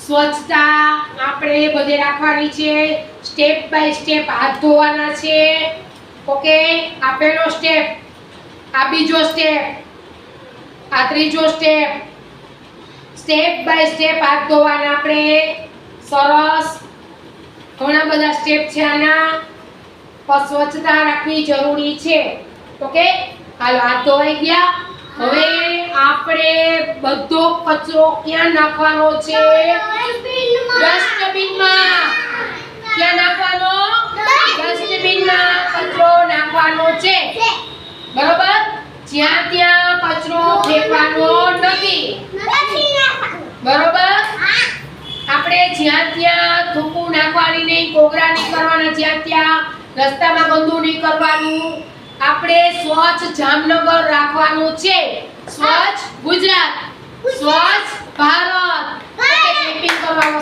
સ્વચ્છતા આપણે બધે રાખવાની છે, સ્ટેપ બાય સ્ટેપ હાથ ધોવાના છે. ઓકે, આ પહેલો સ્ટેપ, આ બીજો સ્ટેપ, આ ત્રીજો સ્ટેપ. સ્ટેપ બાય સ્ટેપ હાથ ધોવાના આપણે. સરસ, ઘણા બધા સ્ટેપ છે આના. સ્વચ્છતા રાખવી જરૂરી છે. ઓકે, હાલો હાથ ધોવાઈ ગયા. હવે આપણે બધો કચરો ક્યાં નાખવાનો છે? ડસ્ટબિનમાં. ક્યાં નાખવાનો? ડસ્ટબિનમાં કચરો નાખવાનો છે. બરોબર? જ્યાં ત્યાં કચરો ફેંકવાનો નથી. બરોબર? આપણે જ્યાં ત્યાં થૂકું નાખવાની નહીં, કોગરા નહીં કરવાના, જ્યાં ત્યાં રસ્તામાં ગંદુ નહીં કરવાનું. આપણે સ્વચ્છ જામનગર રાખવાનું છે. સ્વચ્છ ગુજરાત, સ્વચ્છ ભારત. ક્લિપિંગ કરવાનો